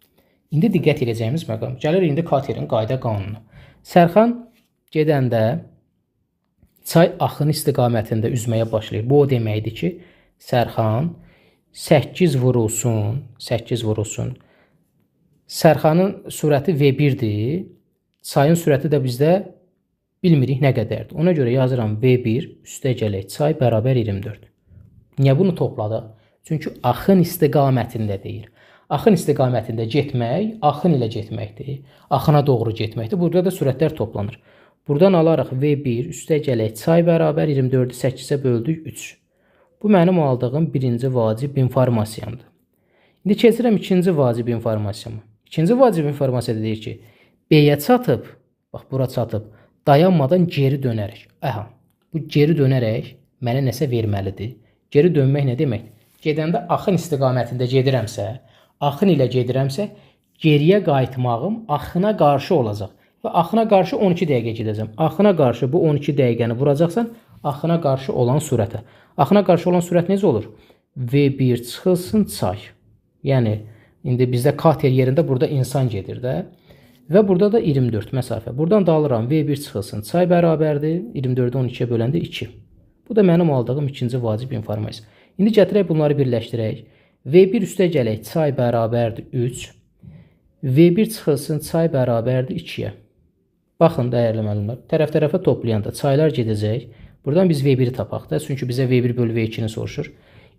İndi diqqət edəcəyimiz məqam. Gəlir indi KTR-in qayda qanunu. Sərxan gedəndə çay axın istiqamətində üzməyə başlayır. Bu o deməkdir ki, Sərxan 8 vurulsun. Sərxanın sürəti V1-dir. Çayın sürəti də bizdə bilmirik nə qədərdir. Ona görə yazıram V1 üstə gələk çay bərabər 24. Niyə bunu topladıq? Çünki axın istiqamətində deyir. Axın istiqamətində getmək, axın ilə getməkdir. Axına doğru getməkdir. Burada da sürətlər toplanır. Buradan alaraq V1 üstə gələk çay bərabər 24-ü 8-ə böldük 3. Bu mənim aldığım birinci vacib informasiyamdır. İndi keçirəm ikinci vacib informasiyamı. İkinci vacib informasiyada deyir ki, B-yə çatıb, bax bura çatıb, dayanmadan geri dönərək. Aha, bu geri dönərək mənə nəsə verməlidir. Geri dönmək nə demək? Gedəndə axın istiqamətində gedirəmsə, axın ilə gedirəmsə, geriyə qayıtmağım axına qarşı olacaq. və axına qarşı 12 dəqiqə gedəcəm. Axına qarşı bu 12 dəqiqəni vuracaqsan axına qarşı olan sürətə. Axına qarşı olan sürət necə olur? V1 çıxılsın çay. Yəni indi bizdə kater yerində burada insan gedir də. Və burada da 24 məsafə. Buradan da alıram V1 çıxılsın çay bərabərdir. 24-ü 12-yə böləndə 2. Bu da mənim aldığım ikinci vacib informasiya. İndi gətirək bunları birləşdirək. V1 üstə gələk çay bərabərdir 3. V1 çıxılsın çay bərabərdir 2-yə. Baxın dəyərli müəllimlər, tərəf-tərəfə toplayanda çaylar gedəcək. Buradan biz V1-i tapaq da, çünki bizə V1 bölü V2-ni soruşur.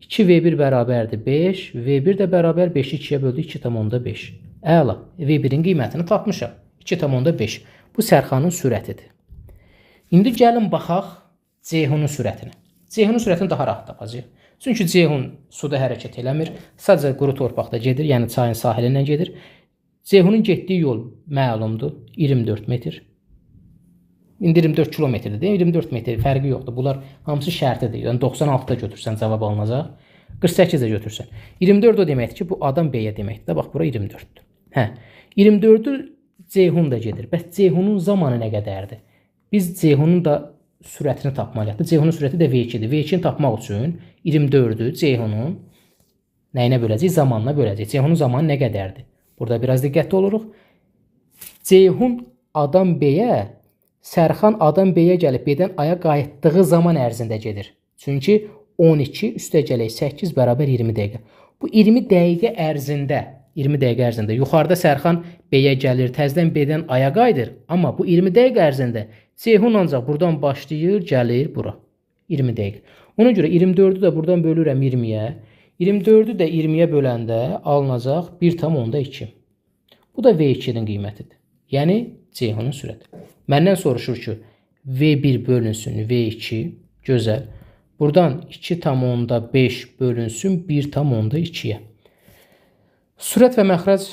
2V1 bərabərdir 5, V1 də bərabər 5-i 2-yə böldü 2,5. Əla, V1-in qiymətini tapmışam. 2,5. Bu sərxanın sürətidir. İndi gəlin baxaq Ceyhunun sürətinə. Ceyhunun sürətini daha rahat tapacağıq. Çünki Ceyhun suda hərəkət eləmir, sadəcə quru torpaqda gedir, yəni çayın sahilindən gedir. Ceyhunun getdiyi yol məlumdur, 24 metr. İndi 24 kilometrdir, 24 metr fərqi yoxdur. Bunlar hamısı şərtidir. Yəni 96-da götürsən cavab alınacaq. 48-də götürsən. 24 o deməkdir ki, bu adam B-yə deməkdir. Bax, bura 24-dür. Hə, 24-ü Ceyhun da gedir. Bəs Ceyhunun zamanı nə qədərdir? Biz Ceyhunun da sürətini tapmalıyıq. Ceyhunun sürəti də V2-dir. V2-ni tapmaq üçün 24-ü Ceyhunun nəyinə böləcək? Zamanına böləcək. Ceyhunun zamanı nə qədərdir? Burada biraz diqqətli oluruq. Ceyhun adam B-yə, Sərxan adam B-yə gəlib B-dən Aya qayıtdığı zaman ərzində gedir. Çünki 12 üstə gələk 8 bərabər 20 dəqiqə. Bu 20 dəqiqə ərzində yuxarıda Sərxan B-yə gəlir, təzədən B-dən Aya qayıdır. Amma bu 20 dəqiqə ərzində Ceyhun ancaq buradan başlayır, gəlir bura. 20 dəqiqə. Ona görə 24-ü də buradan bölürəm 20-yə. 24-ü də 20-yə böləndə alınacaq 1,2. Bu da V2-nin qiymətidir. Yəni Ceyhunun sürəti. Məndən soruşur ki, V1 bölünsün V2, gözəl. Buradan 2,5 bölünsün 1,2-yə. Sürət və məxrəc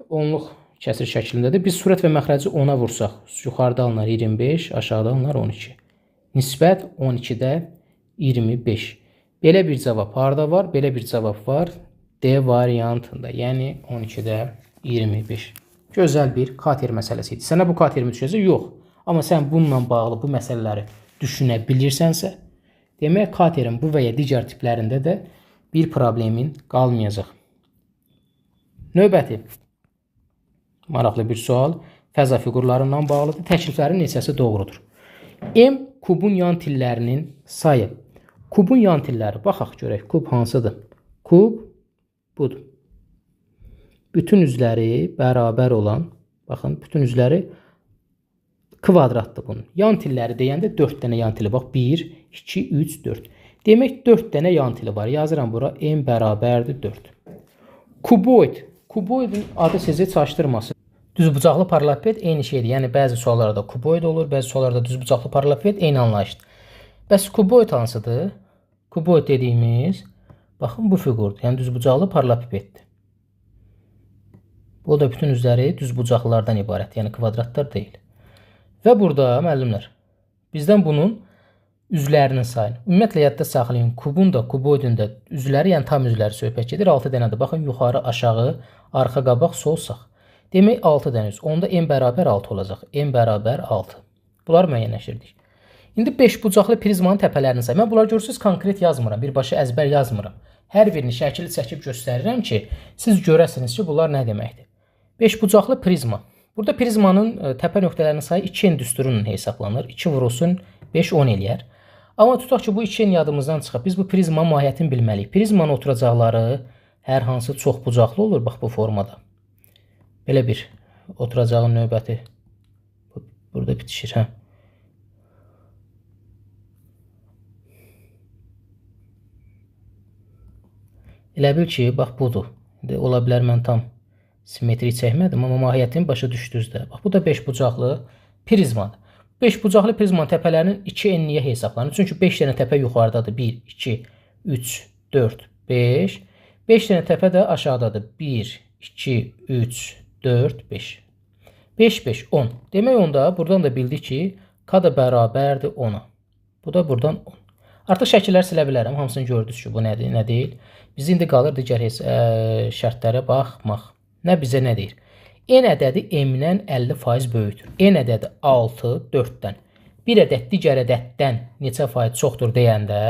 onluq kəsir şəklindədir. Biz sürət və məxrəci 10-a vursaq, yuxarıda alınır 25, aşağıda alınır 12. Nisbət 12-də 25. Belə bir cavab harada var? Belə bir cavab var D variantında. Yəni 12-də 25. Gözəl bir kater məsələsi idi. Sənə bu katerimi düşəcək? Yox. Amma sən bununla bağlı bu məsələləri düşünə bilirsənsə, demək katerin bu və ya digər tiplərində də bir problemin qalmayacaq. Növbəti maraqlı bir sual fəza fiqurlarından bağlıdır. Təkliflərin neçəsi doğrudur? M kubun yan tillərinin sayı. Kubun yan tilləri, baxaq görək, kub hansıdır? Kub budur. Bütün üzləri bərabər olan, baxın, bütün üzləri kvadratdır bunun. Yan tilləri deyəndə 4 dənə yan tili. Bax, 1, 2, 3, 4. Demək 4 dənə yan tili var. Yazıram bura, M bərabərdir 4. Kuboid. Kuboidin adı sizi çaşdırmasın. Düzbucaqlı paralelopiped eyni şeydir. Yəni, bəzi suallarda kuboid olur, bəzi suallarda düzbucaqlı paralelopiped eyni anlayışdır. Bəs kuboid hansıdır? Kuboid dediyimiz, baxın, bu fiqurdur. Yəni, düzbucaqlı paralelopipeddir. Bu da bütün üzləri düzbucaqlılardan ibarət, yəni kvadratlar deyil. Və burada, müəllimlər, bizdən bunun üzlərinin sayını. Ümumiyyətlə, yadda saxlayın, kubun da, kuboidin də üzləri, yəni tam üzləri söhbət gedir. 6 dənədir. Baxın, yuxarı, aşağı, arxa, qabaq, sol, sağ. Demək, 6 dənə üz. Onda M bərabər 6 olacaq. M bərabər 6. Bunlar müəyyənləşdirdik. İndi 5 bucaqlı prizmanın təpələrini say. Mən bunlar görürsünüz, konkret yazmıram. Birbaşa əzbər yazmıram. Hər birini şəkili çəkib göstərirəm ki, siz görəsiniz ki, bunlar nə deməkdir. 5 bucaqlı prizma. Burada prizmanın təpə nöqtələrinin sayı 2n düsturunun hesablanır. 2 vurulsun 5 10 eləyər. Amma tutaq ki, bu 2n yadımızdan çıxıb. Biz bu prizmanın mahiyyətini bilməliyik. Prizmanın oturacaqları hər hansı çox bucaqlı olur, bax bu formada. Belə bir oturacağın növbəti burada bitişir, hə. Elə bil ki, bax budur. Ola bilər mən tam simmetrik çəkmədim, amma mahiyyətini başa düşdünüz də. Bax, bu da 5 bucaqlı prizmadır. 5 bucaqlı prizmanın təpələrinin 2n-liyə hesablanır. Çünki 5 dənə təpə yuxarıdadır. 1, 2, 3, 4, 5. 5 dənə təpə də aşağıdadır. 1, 2, 3, 4, 5. 5, 5, 10. Demək onda buradan da bildik ki, K da bərabərdir 10-a. Bu da buradan 10. Artıq şəkillər silə bilərəm. Hamısını gördünüz ki, bu nədir, nə deyil. Biz indi qalır digər şərtlərə baxmaq. Nə bizə nə deyir? n ədədi m-dən 50% böyükdür. N ədədi 6, 4-dən. Bir ədəd digər ədəddən neçə faiz çoxdur deyəndə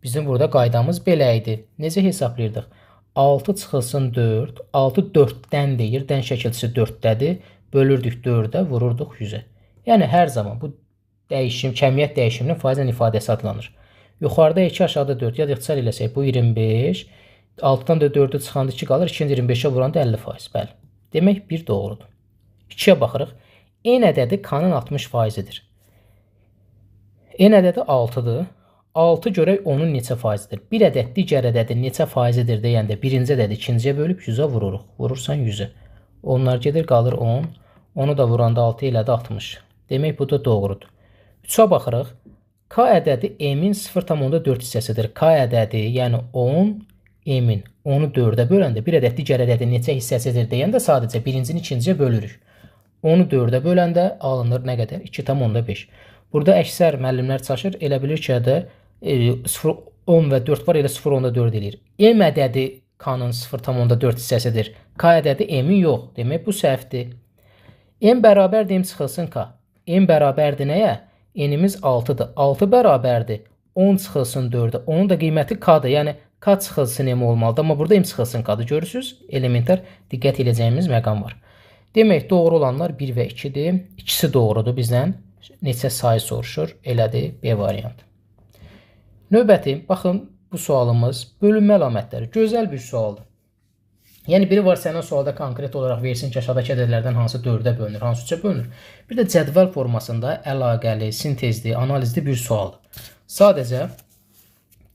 bizim burada qaydamız belə idi. Necə hesablayırdıq? 6 çıxılsın 4, 6 4-dən deyir, dən şəkilçisi 4-dədir. Bölürdük 4-ə, vururduq 100-ə. Yəni hər zaman bu dəyişim, kəmiyyət dəyişiminin faizlə ifadəsi adlanır. Yuxarıda 2, aşağıda 4. Ya da ixtisar eləsək bu 25. 6-dan da 4-ü çıxanda 2 qalır. 2-ni 25-ə vuranda 50%. Bəli. Demək 1 doğrudur. 2-yə baxırıq. N ədədi K-nın 60%-idir. N ədədi 6-dır. 6 görək onun neçə faizidir. Bir ədəd digər ədədin neçə faizidir deyəndə birinci ədədi ikinciyə bölüb 100-ə vururuq. Vurursan 100-ə. Onlar gedir, qalır 10. Onu da vuranda 6 elədi 60. Demək bu da doğrudur. 3-ə baxırıq. K ədədi m-in 0,4 hissəsidir. K ədədi, yəni 10 m-in 10-u 4-ə böləndə bir ədəd digər ədədin neçə hissəsidir deyəndə sadəcə birincini ikinciyə bölürük. 10-u 4-ə böləndə alınır nə qədər? 2,5. Burada əksər müəllimlər çaşır. Elə bilir ki, 0, 10 və 4 var, elə 0, 10 da 4 eləyir. M ədədi K-nın 0,4 hissəsidir. K ədədi m-in yox. Demək bu səhvdir. M bərabərdir m çıxılsın K. M bərabərdir nəyə? N-imiz 6-dır. 6 bərabərdir 10 çıxılsın 4-ə. Onun da qiyməti K-dır. Yəni K çıxılsın m olmalıdır. Amma burada m çıxılsın K-dır. Görürsünüz? Elementar diqqət edəcəyimiz məqam var. Demək doğru olanlar 1 və 2-dir. İkisi doğrudur bizdən. Neçə sayı soruşur? Elədir B variantı. Növbəti, baxın bu sualımız bölünmə əlamətləri. Gözəl bir sualdır. Yəni biri var sənin sualda konkret olaraq versin ki, aşağıdakı ədədlərdən hansı 4-ə bölünür, hansı 3-ə bölünür. Bir də cədvəl formasında əlaqəli, sintezli, analizli bir sualdır. Sadəcə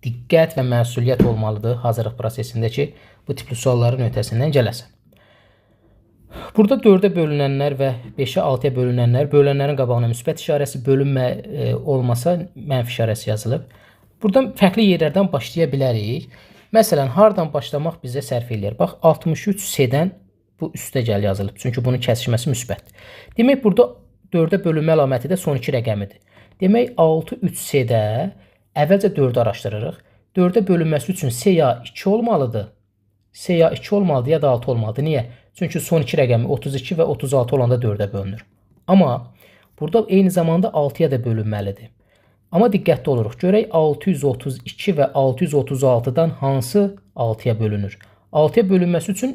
diqqət və məsuliyyət olmalıdır hazırlıq prosesində ki, bu tipli sualların ötəsindən gələsən. Burada 4-ə bölünənlər və 5-ə 6-ya bölünənlər, bölünənlərin qabağına müsbət işarəsi, bölünmə olmasa mənfi işarəsi yazılıb. Buradan fərqli yerlərdən başlaya bilərik. Məsələn, hardan başlamaq bizə sərf eləyir? Bax, 63 C-dən bu üstə gəl yazılıb. Çünki bunun kəsişməsi müsbətdir. Demək, burada 4-ə bölünmə əlaməti də son 2 rəqəmidir. Demək, 63 C-də əvvəlcə 4-ü araşdırırıq. 4-ə bölünməsi üçün C ya 2 olmalıdır. C ya 2 olmalıdır ya da 6 olmalıdır. Niyə? Çünki son 2 rəqəmi 32 və 36 olanda 4-ə bölünür. Amma burada eyni zamanda 6-ya da bölünməlidir. Amma diqqətli oluruq. Görək 632 və 636-dan hansı 6-ya bölünür? 6-ya bölünməsi üçün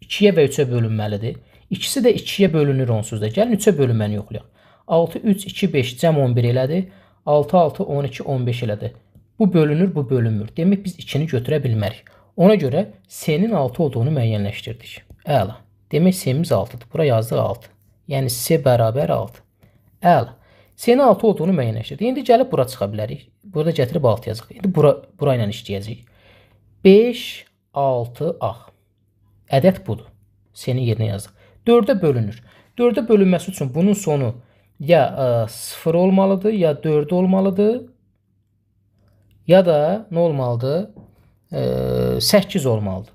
2-yə və 3-ə bölünməlidir. İkisi də 2-yə bölünür onsuz da. Gəlin 3-ə bölünməni yoxlayaq. 6, 3, 2, 5 cəm 11 elədir. 6, 6, 12, 15 elədir. Bu bölünür, bu bölünmür. Demək biz 2-ni götürə bilmərik. Ona görə C-nin 6 olduğunu müəyyənləşdirdik. Əla. Demək C-miz 6-dır. Bura yazdıq 6. Yəni C bərabər 6. Əla. C-nin 6 olduğunu müəyyənləşdirdik. İndi gəlib bura çıxa bilərik. Burada gətirib 6 yazıq. İndi bura ilə işləyəcəyik. 5, 6, A. Ədəd budur. C-nin yerinə yazdıq. 4-ə bölünür. 4-ə bölünməsi üçün bunun sonu ya 0 olmalıdır, ya 4 olmalıdır, ya da nə olmalıdır? 8 olmalıdır.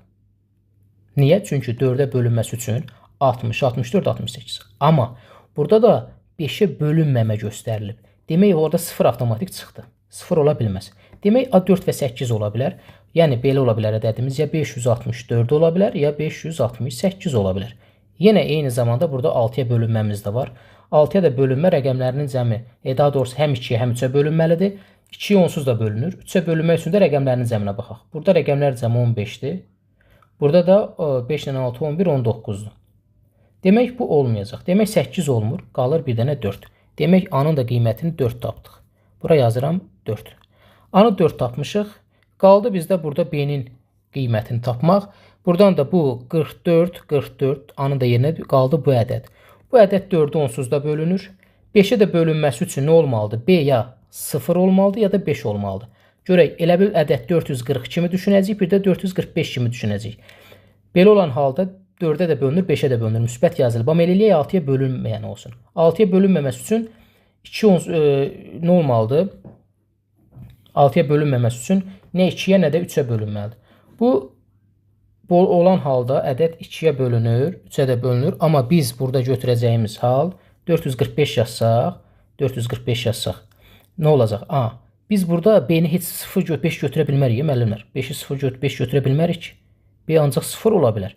Niyə? Çünki 4-ə bölünməsi üçün 60, 64, 68. Amma burada da 5-ə bölünməmə göstərilib. Demək, orada 0 avtomatik çıxdı. 0 ola bilməz. Demək, 4 və 8 ola bilər. Yəni, belə ola bilər ədədimiz ya 564 ola bilər, ya 568 ola bilər. Yenə eyni zamanda burada 6-ya bölünməmiz də var. 6-ya da bölünmə rəqəmlərinin cəmi, daha doğrusu həm 2-yə, həm 3-ə bölünməlidir. 2-yə onsuz da bölünür. 3-ə bölünmək üçün də rəqəmlərinin cəminə baxaq. Burada rəqəmlər cəmi 15-dir. Burada da 5 ilə 6, 11, 19-dur. Demək, bu olmayacaq. Demək, 8 olmur. Qalır bir dənə 4. Demək, A-nın da qiymətini 4 tapdıq. Bura yazıram 4. A-nı 4 tapmışıq. Qaldı bizdə burada B-nin qiymətini tapmaq. Buradan da bu 44, 44. A-nın da yerinə qaldı bu ədəd. Bu ədəd 4-ü onsuz da bölünür. 5-ə də bölünməsi üçün nə olmalıdır? B ya 0 olmalıdır, ya da 5 olmalıdır. Görək, elə bir ədəd 440 kimi düşünəcəyik, bir də 445 kimi düşünəcəyik. Belə olan halda 4-ə də bölünür, 5-ə də bölünür. Müsbət yazılıb. Amma eləyək 6-ya bölünməyən olsun. 6-ya bölünməməsi üçün nə olmalıdır? 6-ya bölünməməsi üçün nə 2-yə, nə də 3-ə bölünməlidir. Bu olan halda ədəd 2-yə bölünür, 3-ə də bölünür. Amma biz burada götürəcəyimiz hal 445 yazsaq, 445 yazsaq nə olacaq? A. Biz burada B-ni heç 0,5 götürə bilmərik, müəllimlər. 5-i 0,5 götürə bilmərik ki. B ancaq 0 ola bilər.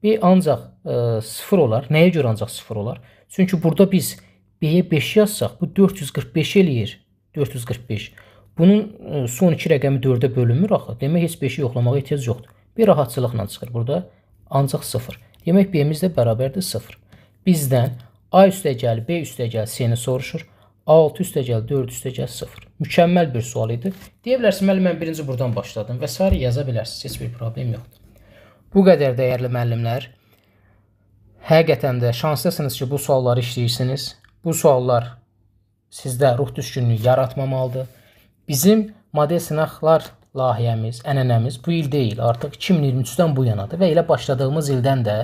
B ancaq 0 olar. Nəyə görə ancaq 0 olar? Çünki burada biz B-yə 5 yazsaq, bu 445 eləyir. 445. Bunun son 2 rəqəmi 4-ə bölünmür axı. Demək, heç 5-i yoxlamağa ehtiyac yoxdur. Bir rahatçılıqla çıxır burada. Ancaq 0. Demək, B-miz də bərabərdir 0. Bizdən A üstəgəl, B üstəgəl C-ni soruşur. 6 üstəgəl, 4 üstəgəl 0. Mükəmməl bir sual idi. Deyə bilərsiniz, müəllim, mən birinci buradan başladım və s. yaza bilərsiniz. Heç bir problem yoxdur. Bu qədər dəyərli müəllimlər. Həqiqətən də şanslısınız ki, bu sualları işləyirsiniz. Bu suallar sizdə ruh düşkünlüyü yaratmamalıdır. Bizim model sınaqlar layihəmiz, ənənəmiz bu il deyil, artıq 2023-dən bu yanadır və elə başladığımız ildən də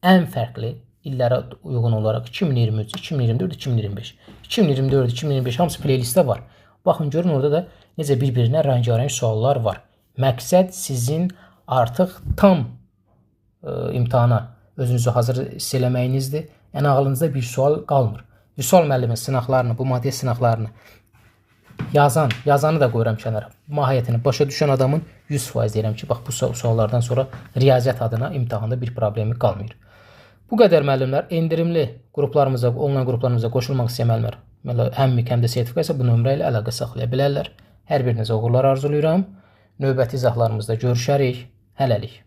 ən fərqli illərə uyğun olaraq 2023, 2024, 2025. 2024, 2025 hamısı playlistdə var. Baxın, görün, orada da necə bir-birinə rəngarəng suallar var. Məqsəd sizin artıq tam imtahana özünüzü hazır hiss eləməyinizdir. Yəni, ağlınızda bir sual qalmır. Vüsal müəllimin sınaqlarını, bu model sınaqlarını yazanı da qoyuram kənara. Mahiyyətini başa düşən adamın 100% deyirəm ki, bax, bu suallardan sonra riyaziyyat adına imtahanda bir problemi qalmır. Bu qədər müəllimlər endirimli qruplarımıza, onlayn qruplarımıza qoşulmaq istəyən müəllimlər həm MİQ, həm də sertifikasiya isə bu nömrə ilə əlaqə saxlaya bilərlər. Hər birinizə uğurlar arzulayıram. Növbəti izahlarımızda görüşərik. Hələlik.